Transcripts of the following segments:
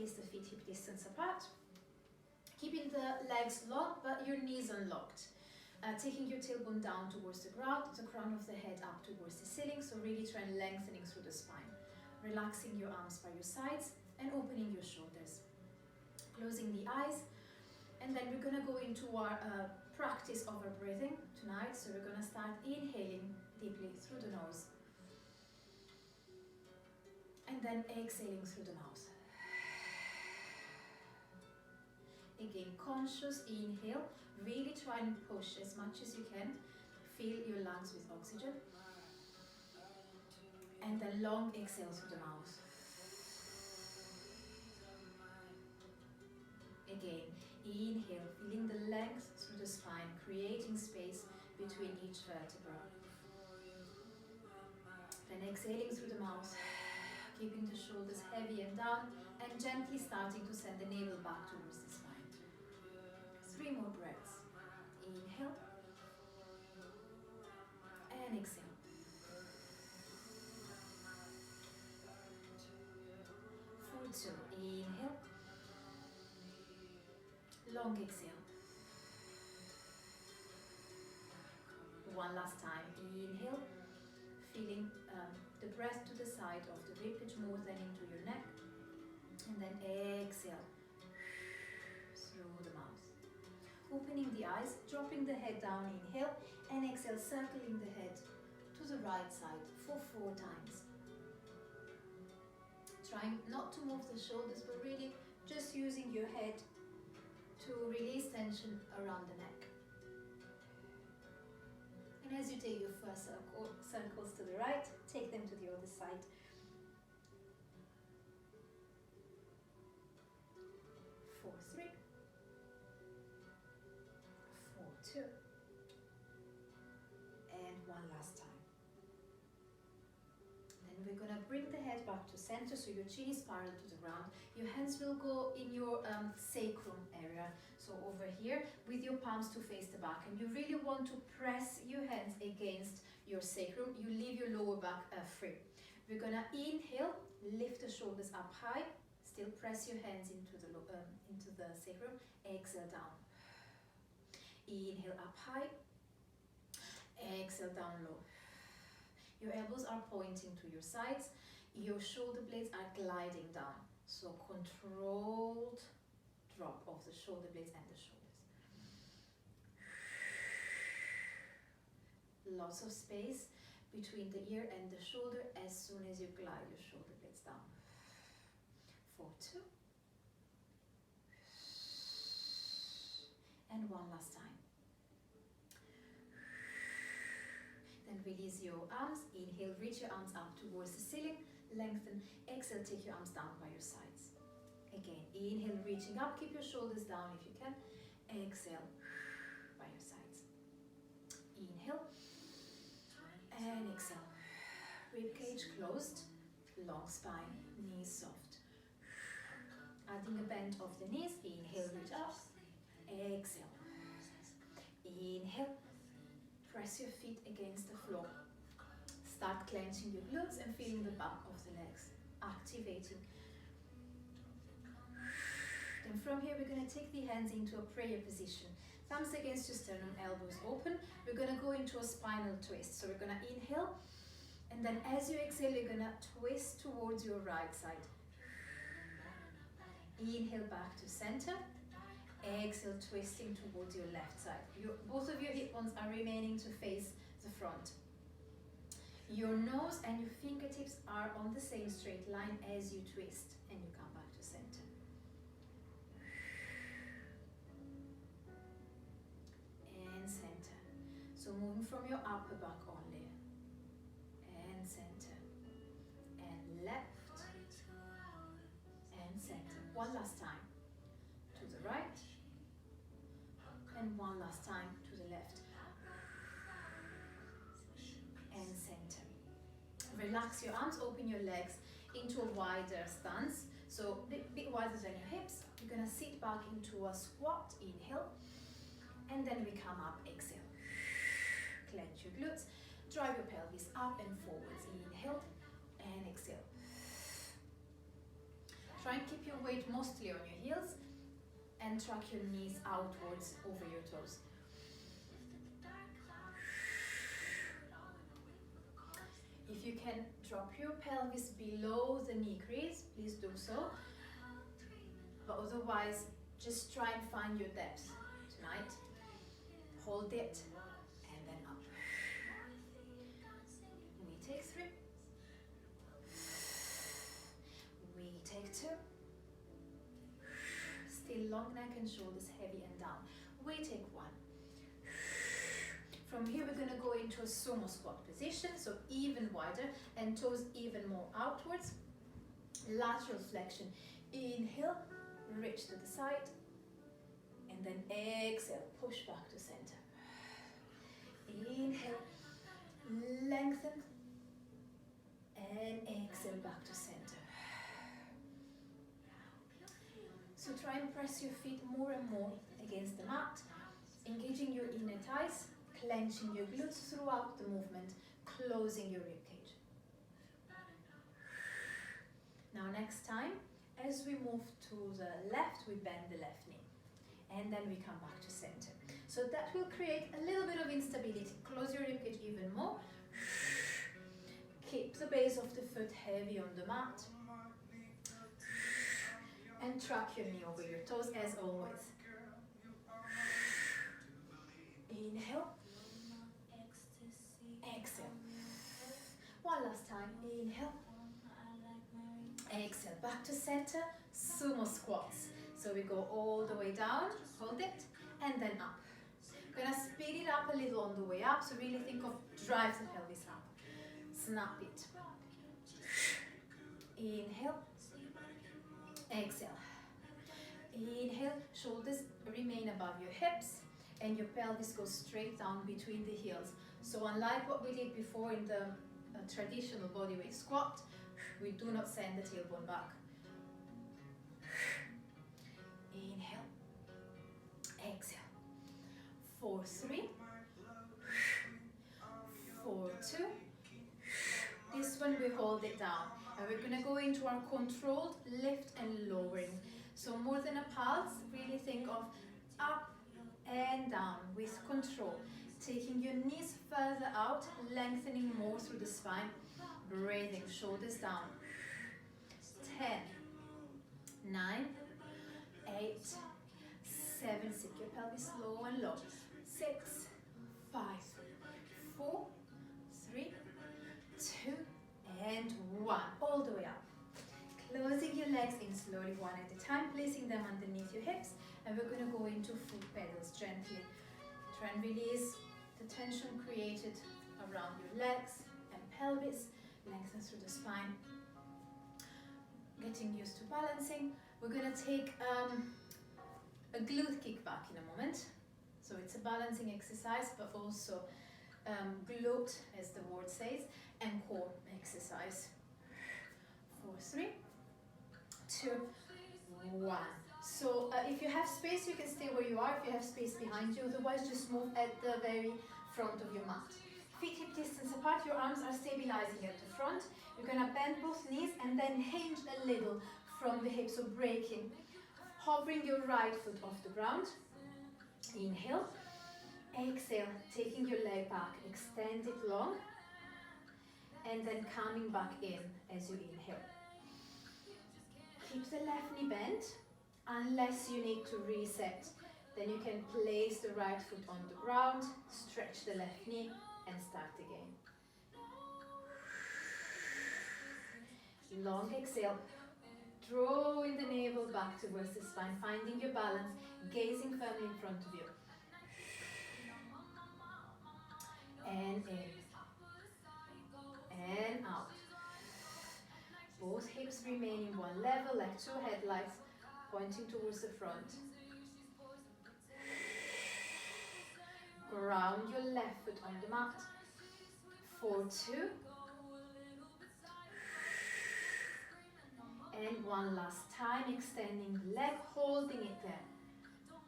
place the feet hip distance apart. Keeping the legs long, but your knees unlocked. Taking your tailbone down towards the ground, the crown of the head up towards the ceiling, so really try and lengthening through the spine. Relaxing your arms by your sides and opening your shoulders. Closing the eyes, and then we're going to go into our practice of our breathing tonight. So we're going to start inhaling deeply through the nose, and then exhaling through the mouth. Again, conscious inhale, really try and push as much as you can. Fill your lungs with oxygen. And then long exhale through the mouth. Again, inhale, feeling the length through the spine, creating space between each vertebra. Then exhaling through the mouth, keeping the shoulders heavy and down, and gently starting to send the navel back towards the spine. 3 more breaths. Inhale and exhale. 4, 2. Inhale. Long exhale. 1 last time. Inhale. Feeling the breath to the side of the ribcage more than into your neck. And then exhale through the mouth. Opening the eyes, dropping the head down, inhale, and exhale, circling the head to the right side for 4 times. Trying not to move the shoulders, but really just using your head to release tension around the neck. And as you take your first circles to the right, take them to the other side. 4, 3. 4, 2, and 1 last time. Then we're going to bring the head back to center, so your chin is parallel to the ground. Your hands will go in your sacrum area, so over here, with your palms to face the back. And you really want to press your hands against your sacrum. You leave your lower back free. We're going to inhale, lift the shoulders up high, still press your hands into the sacrum, exhale down. Inhale up high, exhale down low. Your elbows are pointing to your sides, your shoulder blades are gliding down. So controlled drop of the shoulder blades and the shoulders. Lots of space between the ear and the shoulder as soon as you glide your shoulder blades down. 4, 2. And 1 last time. Then release your arms. Inhale, reach your arms up towards the ceiling. Lengthen. Exhale, take your arms down by your sides. Again, inhale, reaching up. Keep your shoulders down if you can. Exhale, by your sides. Inhale. And exhale. Rib cage closed. Long spine. Knees soft. Adding a bend of the knees. Inhale, reach up. Exhale. Inhale. Press your feet against the floor. Start clenching your glutes and feeling the back of the legs. Activating. Then from here we're going to take the hands into a prayer position. Thumbs against your sternum, elbows open. We're going to go into a spinal twist. So we're going to inhale. And then as you exhale, you're going to twist towards your right side. Inhale back to center. Exhale, twisting towards your left side. Both of your hip bones are remaining to face the front. Your nose and your fingertips are on the same straight line as you twist and you come back to center. And center. So moving from your upper back only. And center. And left. And center. 1 last time. To the right. And 1 last time to the left. And center. Relax your arms, open your legs into a wider stance. So a bit wider than your hips. You're going to sit back into a squat, inhale. And then we come up, exhale. Clench your glutes. Drive your pelvis up and forwards. Inhale and exhale. try and keep your weight mostly on your heels and track your knees outwards over your toes. If you can drop your pelvis below the knee crease, please do so. But otherwise, just try and find your depth tonight. Hold it and then up. We take 3. We take 2. Still long neck and shoulders heavy and down. We take 1. From here we're going to go into a sumo squat position, so even wider and toes even more outwards. Lateral flexion. Inhale, reach to the side, and then exhale, push back to center. Inhale, lengthen, and exhale back to center. So try and press your feet more and more against the mat, engaging your inner thighs, clenching your glutes throughout the movement, closing your ribcage. Now next time, as we move to the left, we bend the left knee. And then we come back to center. So that will create a little bit of instability. Close your ribcage even more. Keep the base of the foot heavy on the mat. And track your knee over your toes as always. Inhale. Exhale. One last time. Inhale. Exhale. Back to center. Sumo squats. So we go all the way down, hold it, and then up. We're gonna speed it up a little on the way up, so really think of drive the pelvis up. Snap it. Inhale. Exhale. Inhale, shoulders remain above your hips, and your pelvis goes straight down between the heels. So unlike what we did before in the traditional bodyweight squat, we do not send the tailbone back. Inhale, exhale. 4, 3, 4, 2. This one we hold it down, and we're going to go into our controlled lift and lowering. So more than a pulse, really think of up and down with control, taking your knees further out, lengthening more through the spine, breathing, shoulders down. 10, 9, 8, 7, sit your pelvis low and low. 6, 5, 4, 3, 2, and 1. All the way up. Closing your legs in slowly, one at a time, placing them underneath your hips, and we're going to go into foot pedals gently. Try and release the tension created around your legs and pelvis. Lengthen through the spine. Getting used to balancing. We're going to take a glute kickback in a moment. So it's a balancing exercise, but also glute, as the word says, and core exercise. 4, 3, 2, 1. So if you have space, you can stay where you are. If you have space behind you, otherwise just move at the very front of your mat. Feet hip distance apart, your arms are stabilizing at the front. You're going to bend both knees and then hinge a little from the hips, so breaking. Hovering your right foot off the ground. Inhale. Exhale, taking your leg back, extend it long, and then coming back in as you inhale. Keep the left knee bent, unless you need to reset. Then you can place the right foot on the ground, stretch the left knee, and start again. Long exhale, drawing the navel back towards the spine, finding your balance, gazing firmly in front of you. And in, and out. Both hips remain in one level, like two headlights, pointing towards the front. Ground your left foot on the mat. 4, 2. And one last time, extending the leg, holding it there.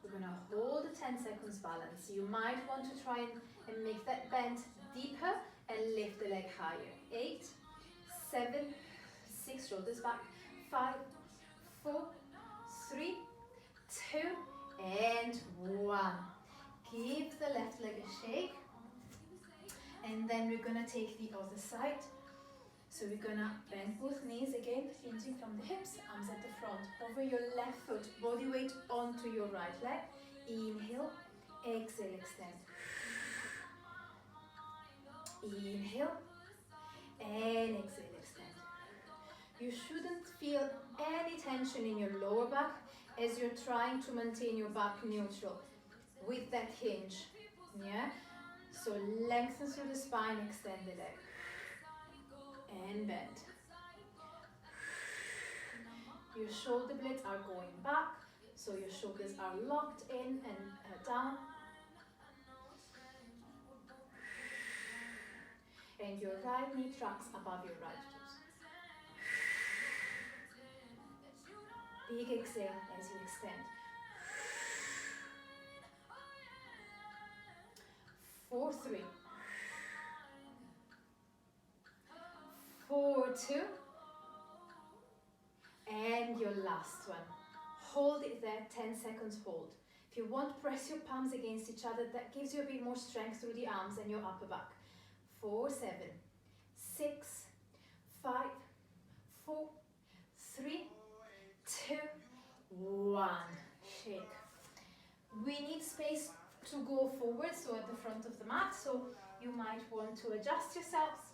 We're going to hold a 10 seconds balance. You might want to try and make that bend deeper and lift the leg higher. 8, 7, 6, shoulders back. 5, 4, 3, 2, and 1. Give the left leg a shake. And then we're gonna take the other side. So we're gonna bend both knees again, hinging from the hips, arms at the front. Over your left foot, body weight onto your right leg. Inhale, exhale, extend. Inhale, and exhale, extend. You shouldn't feel any tension in your lower back as you're trying to maintain your back neutral with that hinge. Yeah? So lengthen through the spine, extend the leg. And bend. Your shoulder blades are going back, so your shoulders are locked in and down. And your right knee tracks above your right toes. Big exhale as you extend. 4, 3. 4, 2. And your last one. Hold it there, 10 seconds hold. If you want, press your palms against each other. That gives you a bit more strength through the arms and your upper back. 4, 7, 6, 5, 4, 3, 2, 1. Shake. We need space to go forward, so at the front of the mat, so you might want to adjust yourselves.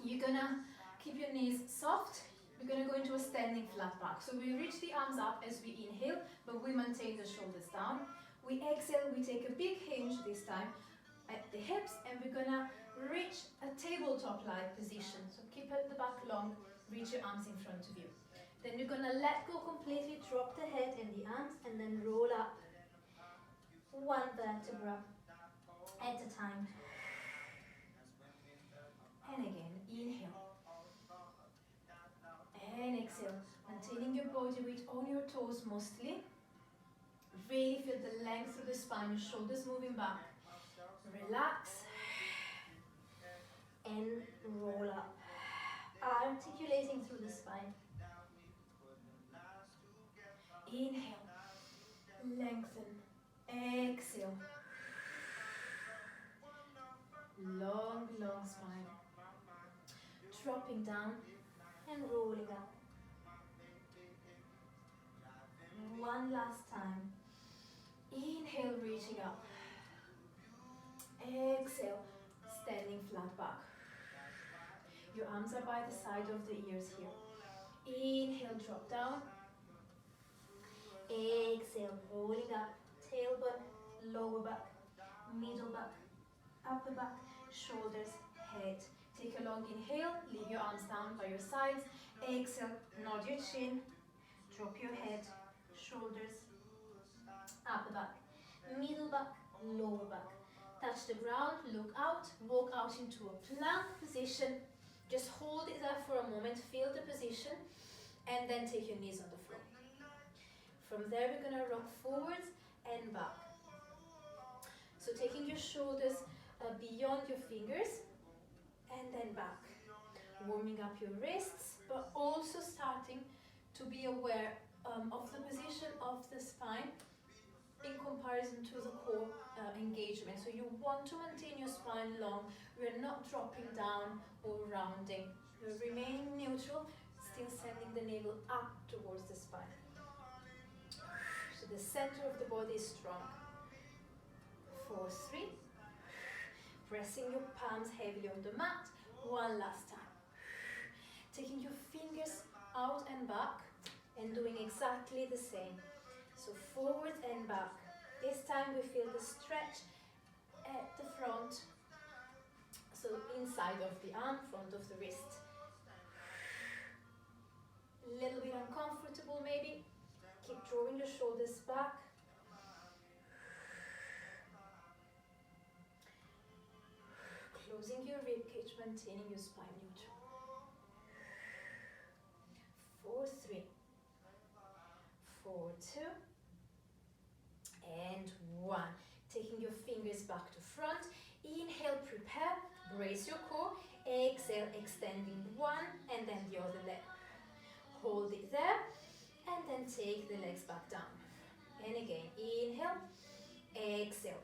You're gonna keep your knees soft. We're gonna go into a standing flat back. So we reach the arms up as we inhale, but we maintain the shoulders down. We exhale, we take a big hinge this time at the hips, and we're gonna reach a tabletop-like position. So keep the back long, reach your arms in front of you. Then you're gonna let go completely, drop the head and the arms, and then roll up one vertebra at a time. And again, inhale. And exhale, maintaining your body weight on your toes mostly. Really feel the length through the spine, your shoulders moving back. Relax. And roll up. Articulating through the spine. Inhale. Lengthen. Exhale. Long, long spine. Dropping down and rolling up. One last time. Inhale, reaching up. Exhale, standing flat back. Your arms are by the side of the ears here. Inhale, drop down. Exhale, rolling up. Tailbone, lower back, middle back, upper back, shoulders, head. Take a long inhale, leave your arms down by your sides. Exhale, nod your chin, drop your head, shoulders, upper back, middle back, lower back. Touch the ground, look out, walk out into a plank position. Just hold it there for a moment, feel the position, and then take your knees on the floor. From there, we're gonna rock forwards and back. So taking your shoulders beyond your fingers, and then back. Warming up your wrists, but also starting to be aware of the position of the spine in comparison to the core engagement. So you want to maintain your spine long. We're not dropping down or rounding. We're remaining neutral, still sending the navel up towards the spine. So the center of the body is strong. 4, 3. Pressing your palms heavily on the mat. One last time. Taking your fingers out and back and doing exactly the same. So forward and back. This time we feel the stretch at the front. So inside of the arm, front of the wrist. A little bit uncomfortable maybe. Keep drawing the shoulders back. Closing your ribcage, maintaining your spine neutral. 4, 3. 4, 2. And 1. Taking your fingers back to front. Inhale, prepare, brace your core. Exhale, extending one and then the other leg. Hold it there and then take the legs back down. And again, inhale, exhale.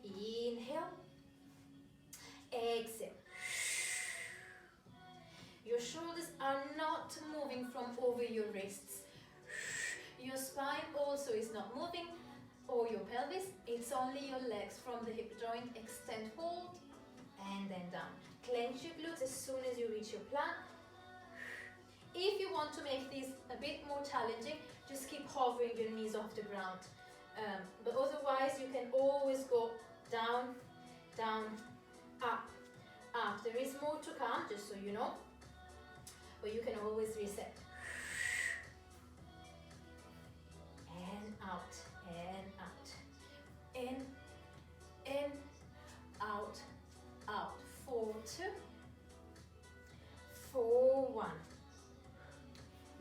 Inhale, exhale. Your shoulders are not moving from over your wrists. Your spine also is not moving, or your pelvis. It's only your legs from the hip joint. Extend, hold, and then down. Clench your glutes as soon as you reach your plank. If you want to make this a bit more challenging, just keep hovering your knees off the ground. But otherwise, you can always go down, down, up, up. There is more to come, just so you know. But you can always reset. And out, and out. In, out, out. 4, 2, 4, 1.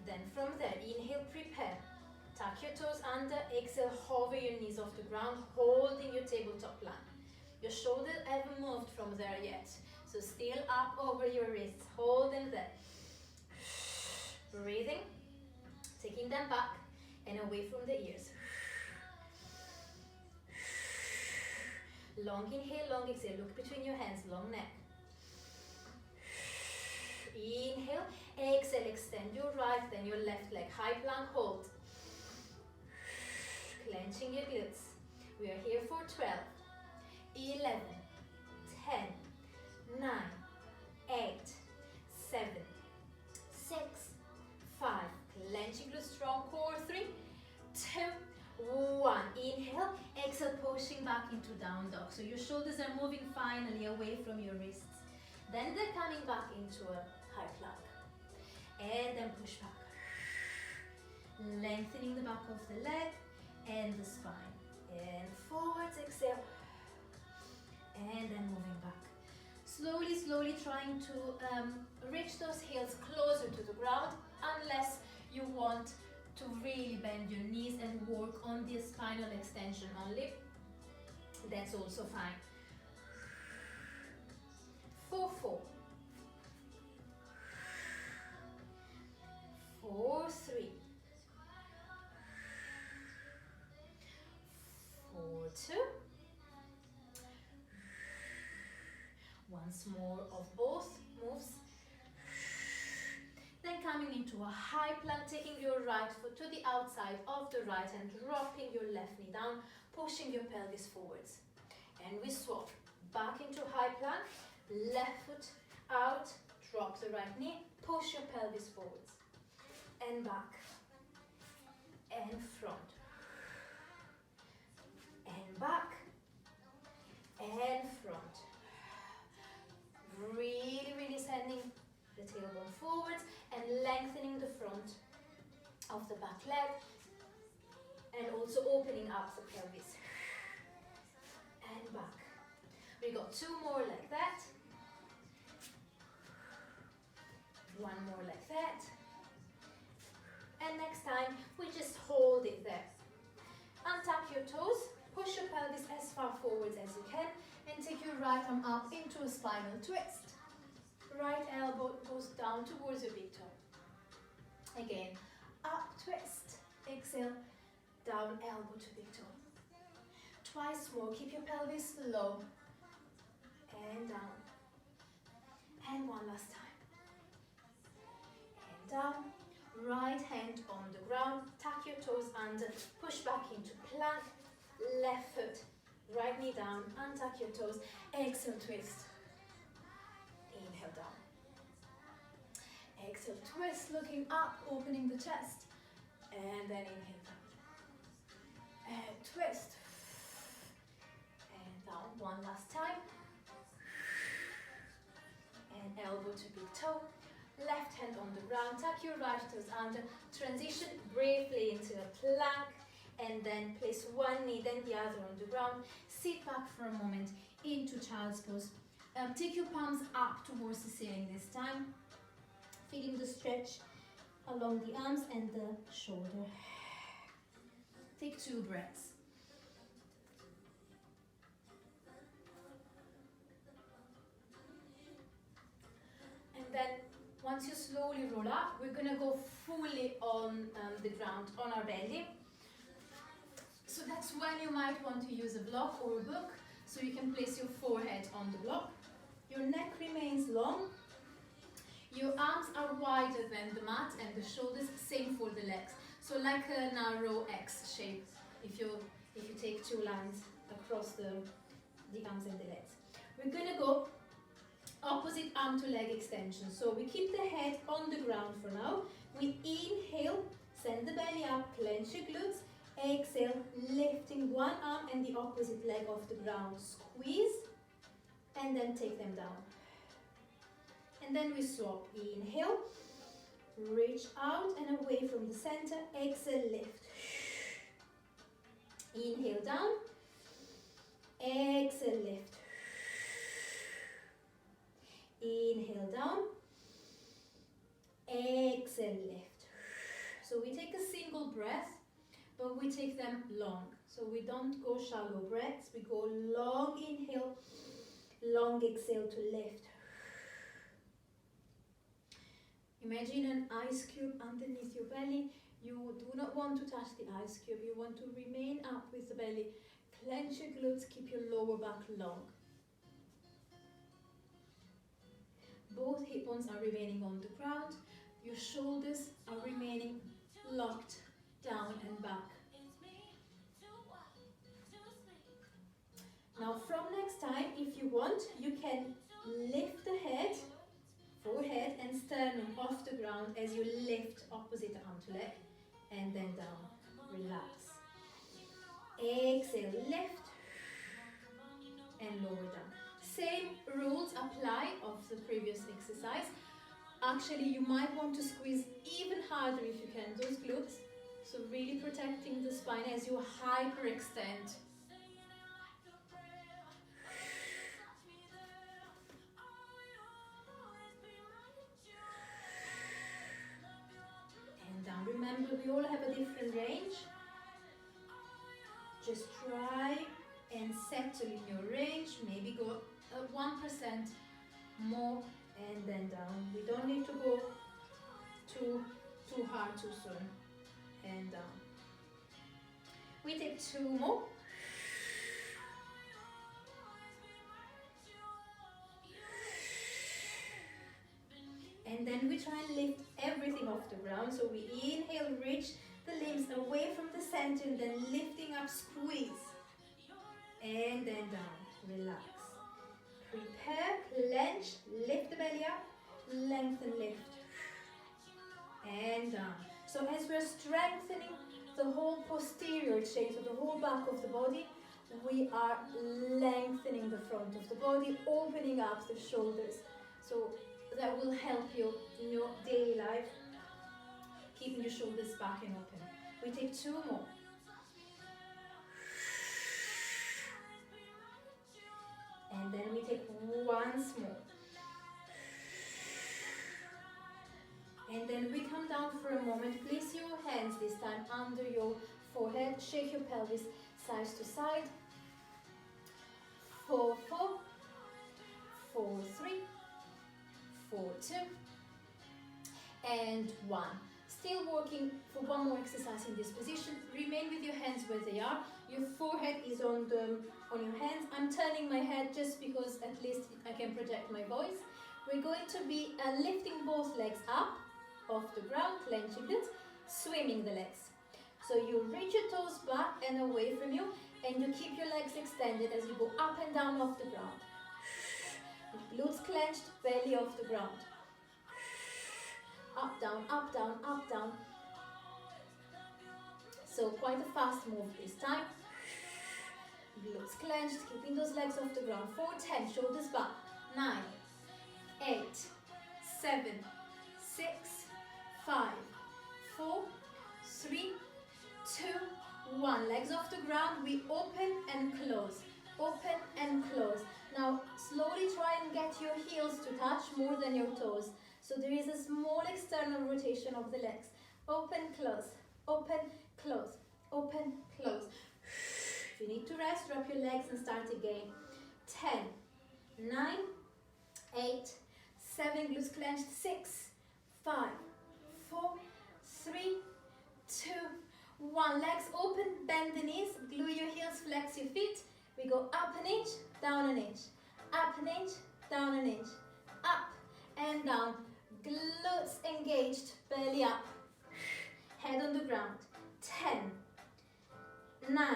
Then from there, inhale, prepare. Tuck your toes under, exhale, hover your knees off the ground, holding your tabletop plank. Your shoulders haven't moved from there yet, so still up over your wrists, hold them there. Breathing, taking them back and away from the ears. Long inhale, long exhale, look between your hands, long neck. Inhale, exhale, extend your right, then your left leg, high plank hold. Clenching your glutes. We are here for 12, 11, 10, 9, 8, 7, 6, 5. Clenching glutes, strong core. 3, 2, 1. Inhale, exhale, pushing back into down dog. So your shoulders are moving finally away from your wrists. Then they're coming back into a high plank. And then push back. Lengthening the back of the leg and the spine. And forwards, exhale. And then moving back. Slowly, slowly trying to reach those heels closer to the ground, unless you want to really bend your knees and work on the spinal extension only. That's also fine. 4, 4. 4, 3. 4, 2. Once more of both moves. Then coming into a high plank, taking your right foot to the outside of the right hand, dropping your left knee down, pushing your pelvis forwards. And we swap back into high plank, left foot out, drop the right knee, push your pelvis forwards. And back, and front, and back, and front. Really, really sending the tailbone forwards and lengthening the front of the back leg, and also opening up the pelvis. And back. We got 2 more like that. 1 more like that. And next time, we just hold it there. Untuck your toes, push your pelvis as far forwards as you can, and take your right arm up into a spinal twist. Right elbow goes down towards your big toe. Again, up, twist, exhale, down, elbow to big toe. Twice more, keep your pelvis low, and down. And one last time. And down. Right hand on the ground, tuck your toes under, push back into plank, left foot, right knee down, untuck your toes, exhale, twist. Inhale down. Exhale, twist, looking up, opening the chest, and then inhale down. And twist. And down, one last time. And elbow to big toe. Left hand on the ground, tuck your right toes under, transition briefly into a plank, and then place one knee, then the other on the ground. Sit back for a moment into child's pose. Take your palms up towards the ceiling this time, feeling the stretch along the arms and the shoulder. Take 2 breaths. And then Once you slowly roll up, we're going to go fully on the ground, on our belly. So that's when you might want to use a block or a book, so you can place your forehead on the block. Your neck remains long. Your arms are wider than the mat and the shoulders, same for the legs. So like a narrow X shape, if you take two lines across the arms and the legs. We're going to go opposite arm to leg extension. So we keep the head on the ground for now. We inhale, send the belly up, clench your glutes. Exhale, lifting one arm and the opposite leg off the ground. Squeeze and then take them down. And then we swap. Inhale, reach out and away from the center. Exhale, lift. Inhale down. Exhale, lift. Inhale down. Exhale, lift. So we take a single breath, but we take them long. So we don't go shallow breaths. We go long inhale, long exhale to lift. Imagine an ice cube underneath your belly. You do not want to touch the ice cube. You want to remain up with the belly. Clench your glutes, keep your lower back long. Both hip bones are remaining on the ground. Your shoulders are remaining locked down and back. Now from next time, if you want, you can lift the head, forehead and sternum off the ground as you lift opposite arm to leg and then down. Relax. Exhale, lift and lower down. Same rules apply of the previous exercise. Actually, you might want to squeeze even harder if you can those glutes. So really protecting the spine as you hyperextend. And down. Remember, we all have a different range. Just try and settle in your range. Maybe go 1% more and then down. We don't need to go too hard too soon. And down. We take two more. And then we try and lift everything off the ground. So we inhale, reach the limbs away from the center and then lifting up, squeeze. And then down, relax. Prepare, clench, lift the belly up, lengthen, lift. And down. So as we're strengthening the whole posterior chain, so the whole back of the body, we are lengthening the front of the body, opening up the shoulders. So that will help you in your daily life, keeping your shoulders back and open. We take two more. And then we take once more. And then we come down for a moment. Place your hands this time under your forehead. Shake your pelvis side to side. 4, 4, 4, 3, 4, 2, and 1. Still working for one more exercise in this position. Remain with your hands where they are. Your forehead is on your hands. I'm turning my head just because at least I can project my voice. We're going to be lifting both legs up off the ground, clenching it, swimming the legs. So you reach your toes back and away from you, and you keep your legs extended as you go up and down off the ground. Glutes clenched, belly off the ground. Up, down, up, down, up, down. So quite a fast move this time. Glutes clenched, keeping those legs off the ground. 4, 10, shoulders back. 9, 8, 7, 6, 5, 4, 3, 2, 1. Legs off the ground. We open and close. Open and close. Now slowly try and get your heels to touch more than your toes. So there is a small external rotation of the legs. Open, close, open, close, open, close. If you need to rest, drop your legs and start again. 10, 9, 8, 7, glutes clenched, 6, 1, legs open, bend the knees, glue your heels, flex your feet. We go up an inch, down an inch, up an inch, down an inch, up and down. Glutes engaged, belly up, head on the ground. 10, 9,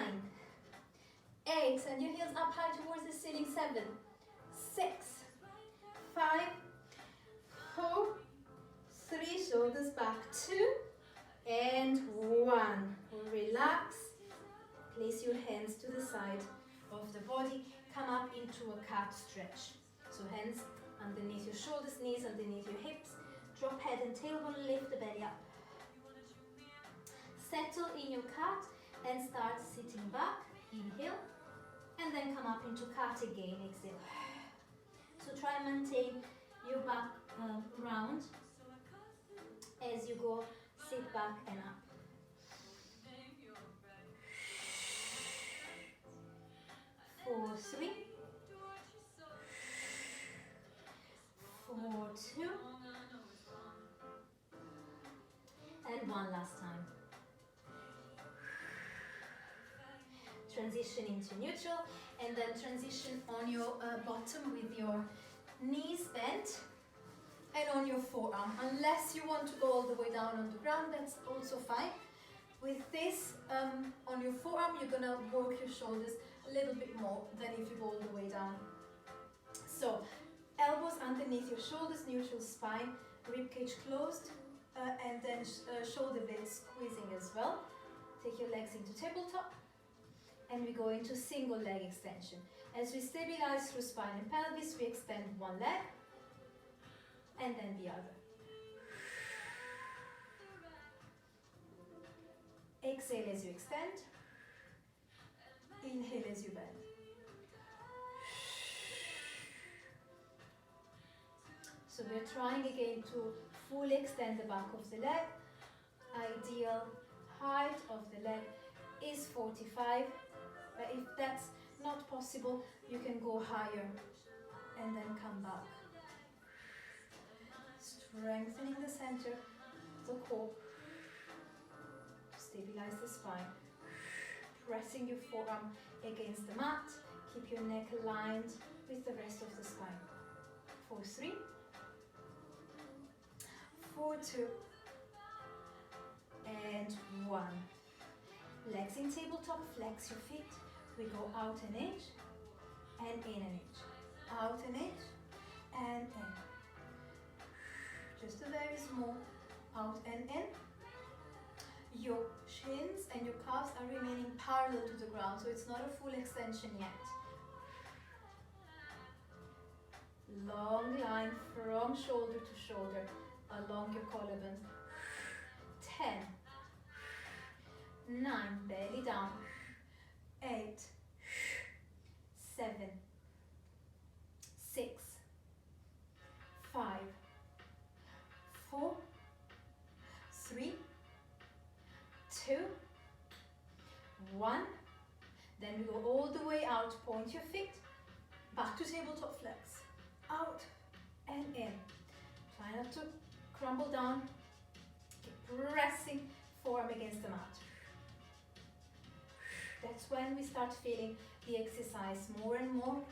8, and your heels up high towards the ceiling. 7, 6, 5, 4, 3, shoulders back. 2, and 1. Relax. Place your hands to the side of the body. Come up into a cat stretch. So hands underneath your shoulders, knees underneath your hips. Drop head and tailbone, lift the belly up. Settle in your cat and start sitting back. Inhale. And then come up into cat again. Exhale. So try and maintain your back round as you go. Sit back and up. 4, 3, 4, 2, and 1 last time. Transition into neutral, and then transition on your bottom with your knees bent and on your forearm. Unless you want to go all the way down on the ground, that's also fine. With this on your forearm, you're gonna work your shoulders a little bit more than if you go all the way down. So elbows underneath your shoulders, neutral spine, ribcage closed, and then shoulder blades squeezing as well. Take your legs into tabletop, and we go into single leg extension. As we stabilize through spine and pelvis, we extend one leg and then the other. Exhale as you extend. Inhale as you bend. So we're trying again to fully extend the back of the leg. Ideal height of the leg is 45. But if that's not possible, you can go higher and then come back. Strengthening the center, the core. Stabilize the spine. Pressing your forearm against the mat. Keep your neck aligned with the rest of the spine. 4, 3, 4, 2, and 1. Legs in tabletop, flex your feet. We go out an inch and in an inch. Out an inch and in. Just a very small out and in. Your shins and your calves are remaining parallel to the ground, so it's not a full extension yet. Long line from shoulder to shoulder along your collarbone. 10, 9, belly down. 8, 7, 6, 5, 4, 3, 2, 1. Then we go all the way out. Point your feet back to tabletop flex. Out and in. Try not to crumble down. Keep pressing forearm against the mat. That's when we start feeling the exercise more and more.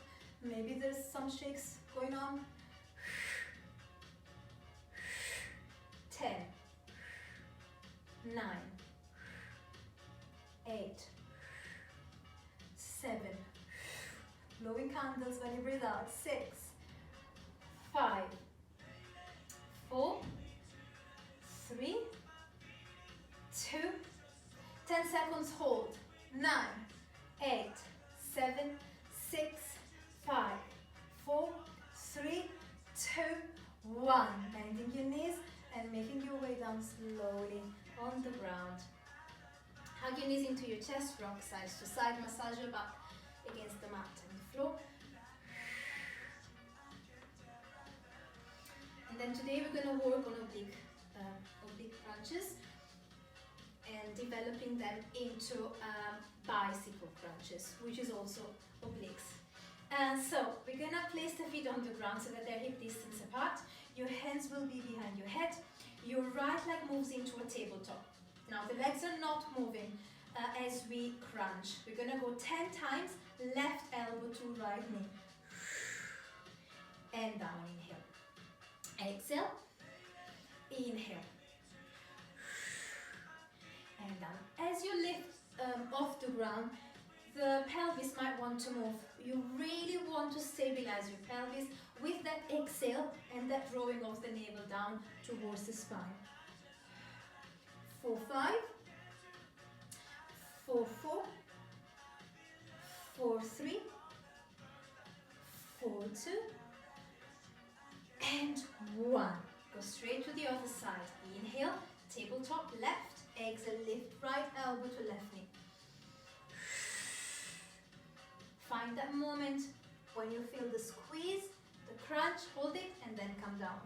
Maybe there's some shakes going on. 10, 9, 8, 7. Blowing candles when you breathe out. 6, 5, 4, 3, 2. 10 seconds hold. 9, 8, 7, 6, 5, 4, 3, 2, 1. Bending your knees and making your way down slowly on the ground. Hug your knees into your chest, rock side to side, massage your back against the mat and the floor. And then today we're going to work on oblique crunches and developing them into bicycle crunches, which is also obliques. So we're going to place the feet on the ground so that they're hip distance apart. Your hands will be behind your head. Your right leg moves into a tabletop. Now the legs are not moving as we crunch. We're going to go 10 times, left elbow to right knee. And down, inhale. Exhale. Inhale. And down. As you lift off the ground, the pelvis might want to move. You really want to stabilize your pelvis with that exhale and that drawing of the navel down towards the spine. 4, 5, 4, 4, 4, 3, 4, 2, and 1. Go straight to the other side. Inhale, tabletop, left. Exhale, lift right elbow to left knee. Find that moment when you feel the squeeze, the crunch, hold it, and then come down.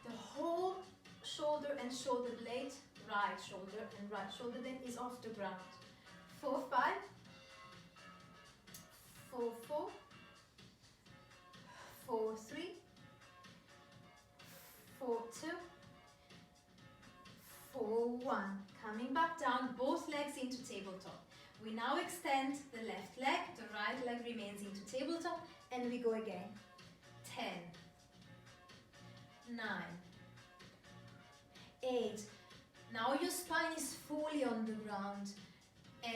The whole shoulder and shoulder blade, right shoulder and right shoulder blade is off the ground. 4, 5, 4, 4, 4, 3, 4, 2, 4, 1. Coming back down, both legs into tabletop. We now extend the left leg, the right leg remains into tabletop, and we go again. 10, 9, 8. Now your spine is fully on the ground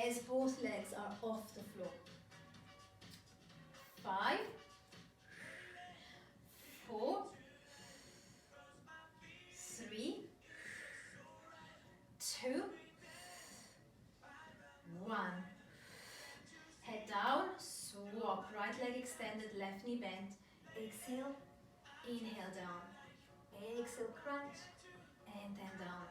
as both legs are off the floor. 5, 4, 3, 2, 1. Head down, swap, right leg extended, left knee bent. Exhale, inhale down. Exhale, crunch, and then down.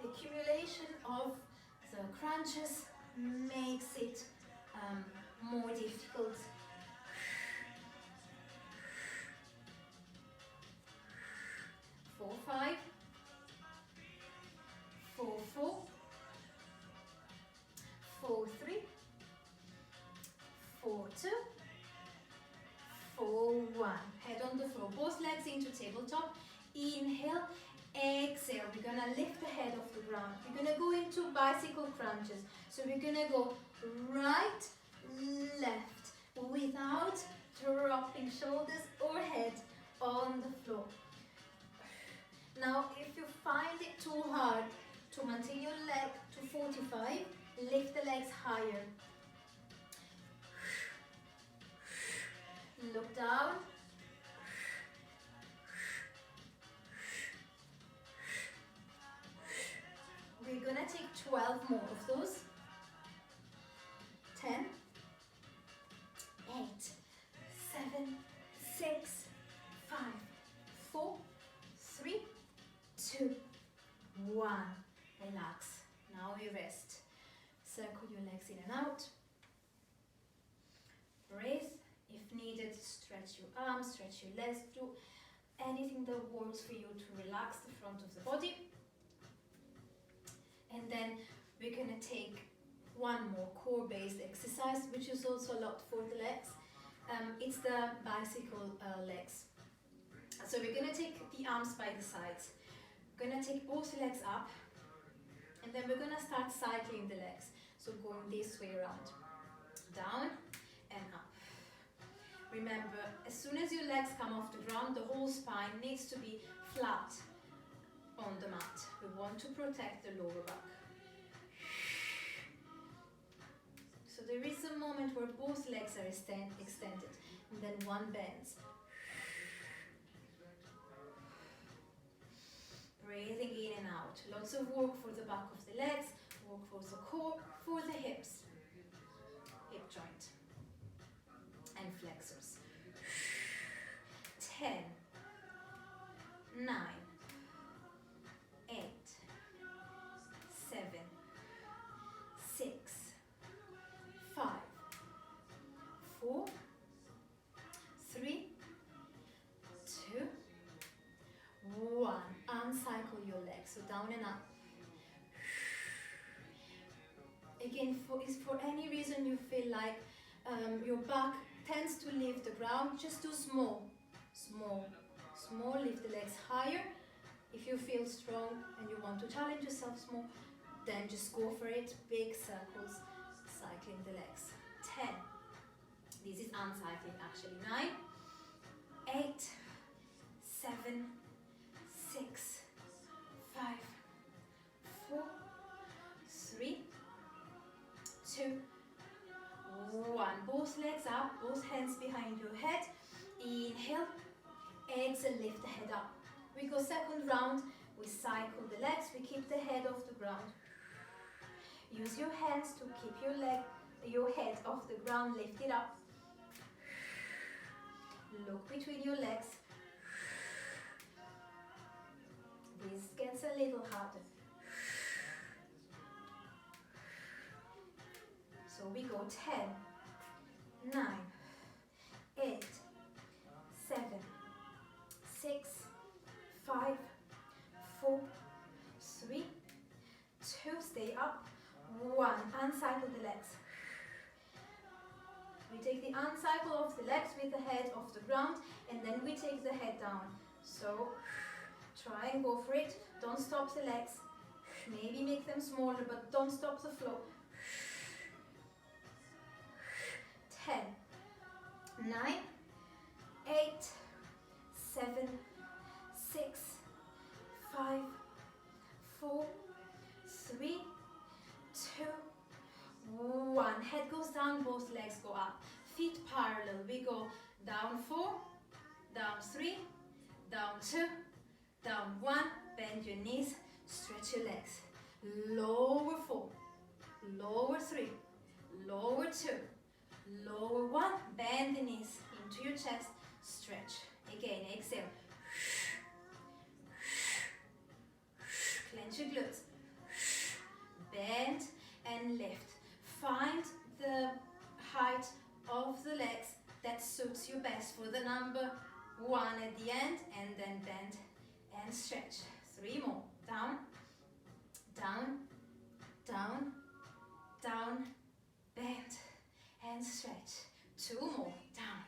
The accumulation of the crunches makes it more difficult. 4, 5, 4, 4, 4, 3, 4, 2, 4, 1. Head on the floor, both legs into tabletop. Inhale, exhale. We're gonna lift the head off the ground. We're gonna go into bicycle crunches. So we're gonna go right, left, without dropping shoulders or head on the floor. Now, if you find it too hard to maintain your leg to 45, lift the legs higher. Look down. We're gonna take 12 more of those. 10, 8, 7, 6, 5, 4, 3, 2, 1. Relax. Now we rest. Circle your legs in and out. Breathe. If needed, stretch your arms, stretch your legs, do anything that works for you to relax the front of the body. And then we're going to take one more core-based exercise, which is also a lot for the legs. It's the bicycle legs. So we're going to take the arms by the sides. We're going to take both legs up, and then we're going to start cycling the legs. So going this way around, down and up. Remember, as soon as your legs come off the ground, the whole spine needs to be flat on the mat. We want to protect the lower back. So there is a moment where both legs are extended, and then one bends. Breathing in and out. Lots of work for the back of the legs, work for the core, for the hips, hip joint, and flexors. 10, 9, 8, 7, 6, 5, 4, 3, 2, 1. Uncycle your legs, so down and up. Again, if for any reason you feel like your back tends to leave the ground, just do small, small, small. Lift the legs higher. If you feel strong and you want to challenge yourself small, then just go for it. Big circles, cycling the legs. 10. This is uncycling actually. 9, 8, 7, 6, 5, 4, 3, 2, 1. Both legs up, both hands behind your head. Inhale, exhale, lift the head up. We go second round, we cycle the legs, we keep the head off the ground. Use your hands to keep your head off the ground, lift it up. Look between your legs. This gets a little harder. So we go 10, 9, 8, 7, 6, 5, 4, 3, 2, stay up, 1, uncycle the legs. We take the uncycle of the legs with the head off the ground, and then we take the head down. So try and go for it. Don't stop the legs. Maybe make them smaller, but don't stop the flow. 10, 9, 8, 7, 6, 5, 4, 3, 2, 1. Head goes down, both legs go up. Feet parallel. We go down 4, down 3, down 2, down 1. Bend your knees, stretch your legs. Lower 4, lower 3, lower 2, lower 1. Bend the knees into your chest, stretch. Again, exhale. Clench your glutes. Bend and lift. Find the height of the legs that suits you best for the number 1 at the end, and then bend and stretch. 3 more. Down, down, down, down, bend and stretch. 2 more. Down,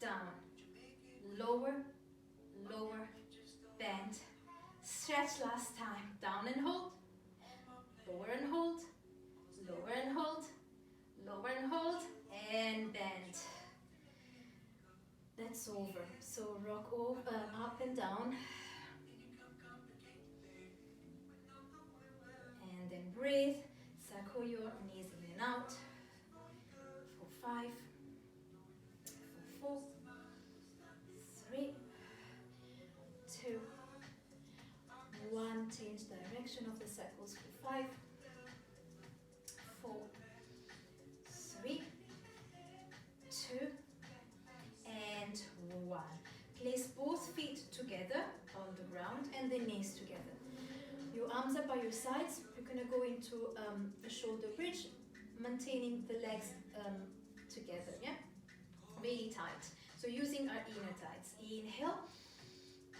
down, lower, lower, bend, stretch. Last time. Down and hold, lower and hold, lower and hold, lower and hold, and bend. That's over. So rock over, up and down, and then breathe. Circle your knees in and out. For 5, for 4, 3, 2, 1. Change direction of the circles. For 5, 4, 3, 2, and 1. Place both feet together on the ground and the knees together. Your arms are by your sides. You're going to go into a shoulder bridge, maintaining the legs together, yeah? Really tight. So using our inner thighs. Inhale,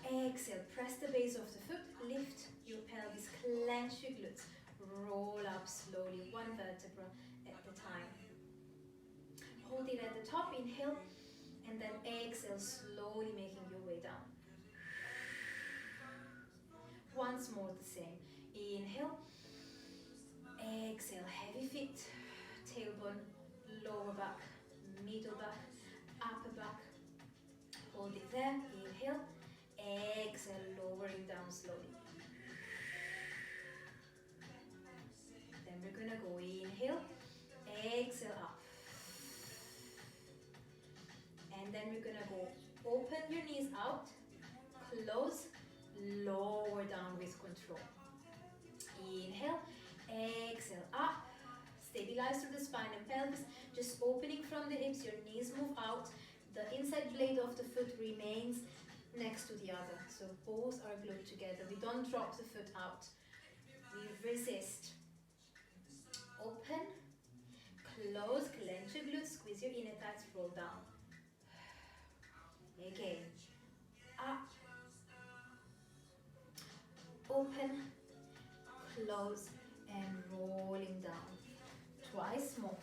exhale, press the base of the foot, lift your pelvis, clench your glutes, roll up slowly, 1 vertebra at a time. Hold it at the top, inhale, and then exhale, slowly making your way down. Once more the same. Inhale, exhale, heavy feet, tailbone, lower back, middle back, upper back. Hold it there, inhale, exhale, lowering down slowly. Then we're gonna go inhale, exhale up. And then we're gonna go open your knees out, close, lower down with control. Inhale, exhale up, stabilize through the spine and pelvis, just opening from the hips, your knees move out, the inside blade of the foot remains next to the other, so both are glued together. We don't drop the foot out, we resist. Open, close, clench your glutes, squeeze your inner thighs, roll down. Again, up, open, close, and rolling down. Twice more.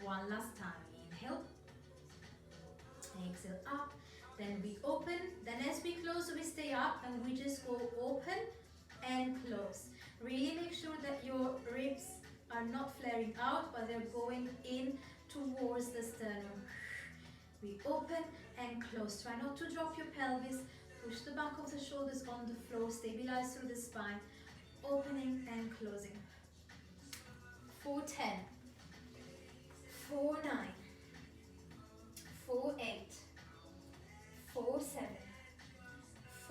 One last time. Inhale. Exhale up. Then we open. Then as we close, we stay up and we just go open and close. Really make sure that your ribs are not flaring out, but they're going in towards the sternum. We open and close. Try not to drop your pelvis. Push the back of the shoulders on the floor. Stabilize through the spine. Opening and closing. 4-10. 4-9. 4-8. 4-7.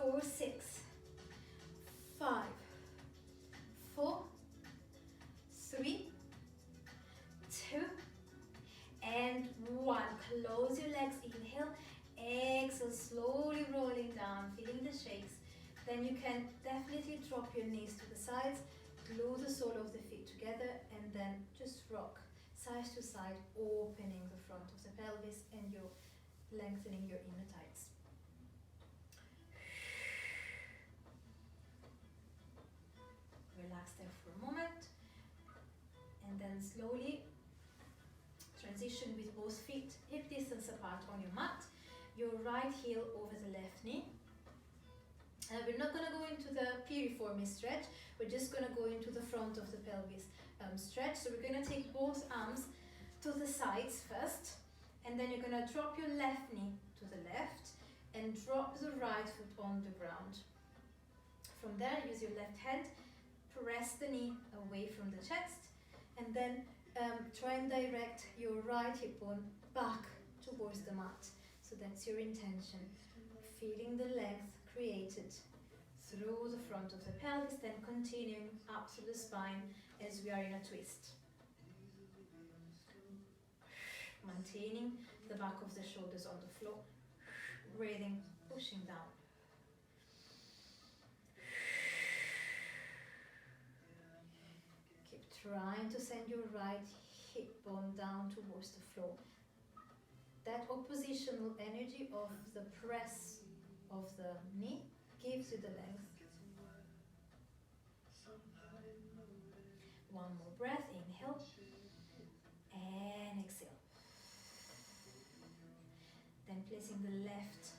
4-6. 5. 4. 3. 2. And 1. Close your legs. Inhale. Exhale. Slowly rolling down. Feeling the shakes. Then you can definitely drop your knees to the sides. Glue the sole of the feet together. And then just rock side to side. Opening the front of the pelvis. And you're lengthening your inner thighs. Relax there for a moment. And then slowly transition with both feet hip distance apart on your mat. Your right heel over the left knee. We're not going to go into the piriformis stretch. We're just going to go into the front of the pelvis stretch. So we're going to take both arms to the sides first. And then you're going to drop your left knee to the left and drop the right foot on the ground. From there, use your left hand. Press the knee away from the chest. And then try and direct your right hip bone back towards the mat. So that's your intention. Feeling the length created through the front of the pelvis, then continuing up through the spine as we are in a twist. Maintaining the back of the shoulders on the floor. Breathing, pushing down. Keep trying to send your right hip bone down towards the floor. That oppositional energy of the press of the knee gives you the length. One more breath. Inhale and exhale. Then placing the left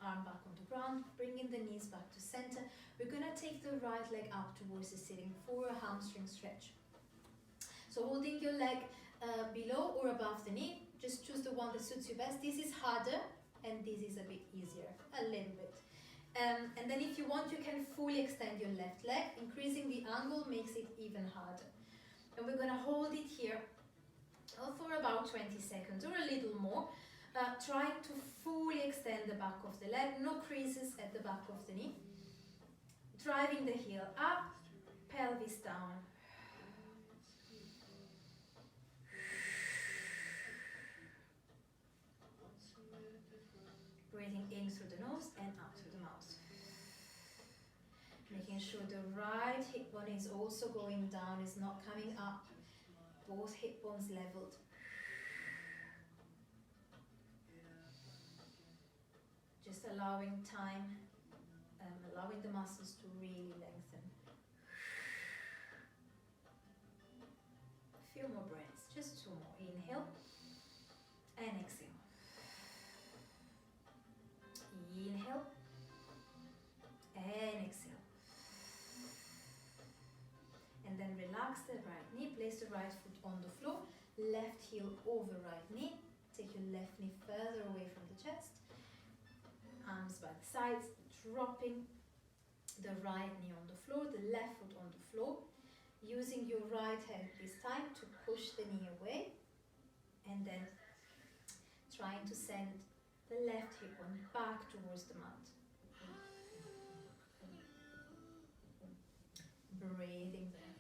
arm back on the ground, bringing the knees back to center. We're going to take the right leg up towards the sitting for a hamstring stretch. So holding your leg below or above the knee, just choose the one that suits you best. This is harder and this is a bit easier, a little bit. And then if you want, you can fully extend your left leg. Increasing the angle makes it even harder. And we're going to hold it here for about 20 seconds or a little more. Trying to fully extend the back of the leg, no creases at the back of the knee. Driving the heel up, pelvis down. Breathing in through the nose and out through the mouth. Making sure the right hip bone is also going down, is not coming up. Both hip bones leveled. Just allowing time, allowing the muscles to really lengthen. A few more breaths, just 2 more. Inhale and exhale. Inhale and exhale. And then relax the right knee, place the right foot on the floor, left heel over right knee. Take your left knee further away from the chest. Arms by the sides, dropping the right knee on the floor, the left foot on the floor. Using your right hand this time to push the knee away. And then trying to send the left hip bone back towards the mat. Breathing there.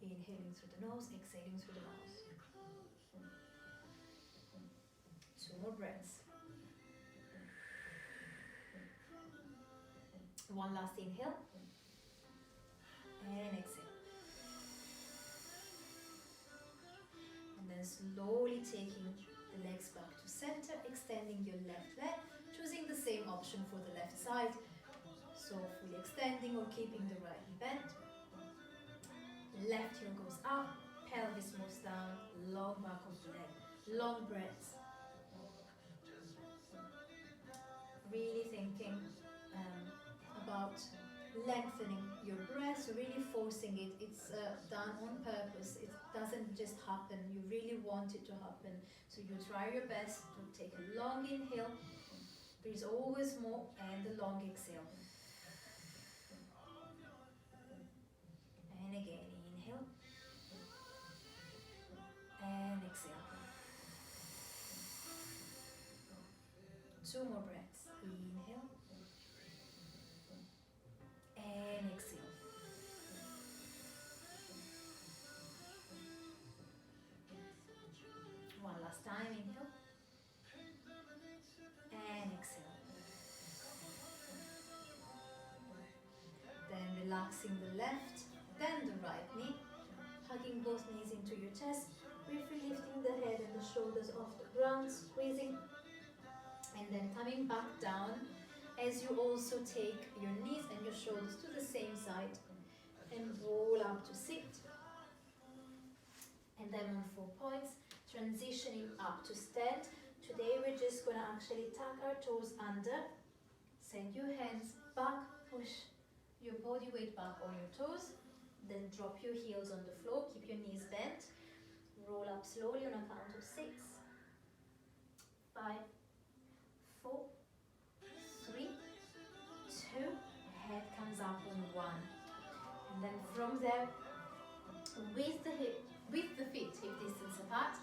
Inhaling through the nose, exhaling through the mouth. 2 more breaths. One last inhale. And exhale. And then slowly taking the legs back to center, extending your left leg, choosing the same option for the left side. So fully extending or keeping the right knee bent. Left heel goes up, pelvis moves down, long back of the leg, long breaths. Really thinking about lengthening your breath, so really forcing it. It's done on purpose. It doesn't just happen. You really want it to happen. So you try your best to take a long inhale. There is always more, and a long exhale. And again, inhale and exhale. 2 more breaths. Inhale and exhale. One last time. Inhale and exhale. Then relaxing the left, then the right knee, hugging both knees into your chest, briefly lifting the head and the shoulders off the ground, squeezing, and then coming back down as you also take your knees and your shoulders to the same side and roll up to sit. And then on 4 points, transitioning up to stand. Today we're just going to actually tuck our toes under, send your hands back, push your body weight back on your toes, then drop your heels on the floor, keep your knees bent, roll up slowly on a count of 6, 5, 4, 3, 2, head comes up on 1. And then from there, with the feet hip distance apart,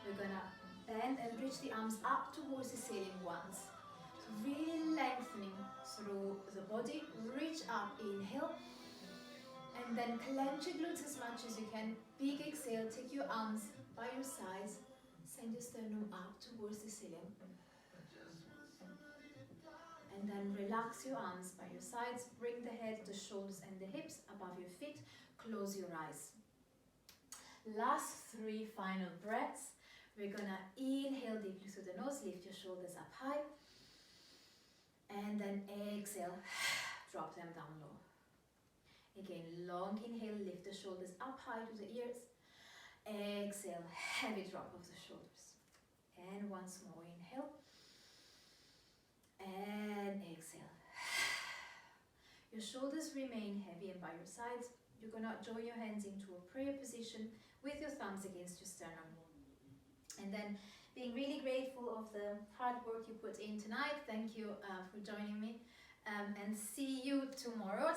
we're gonna bend and reach the arms up towards the ceiling once. So really lengthening through the body, reach up, inhale, and then clench your glutes as much as you can. Big exhale, take your arms by your sides, send your sternum up towards the ceiling. And then relax your arms by your sides, bring the head, the shoulders and the hips above your feet, close your eyes. Last 3 final breaths. We're gonna inhale deeply through the nose, lift your shoulders up high, and then exhale, drop them down low. Again, long inhale, lift the shoulders up high to the ears, exhale, heavy drop of the shoulders, and once more, inhale, and exhale. Your shoulders remain heavy and by your sides. You're gonna join your hands into a prayer position with your thumbs against your sternum. And then being really grateful of the hard work you put in tonight. Thank you for joining me, and see you tomorrow.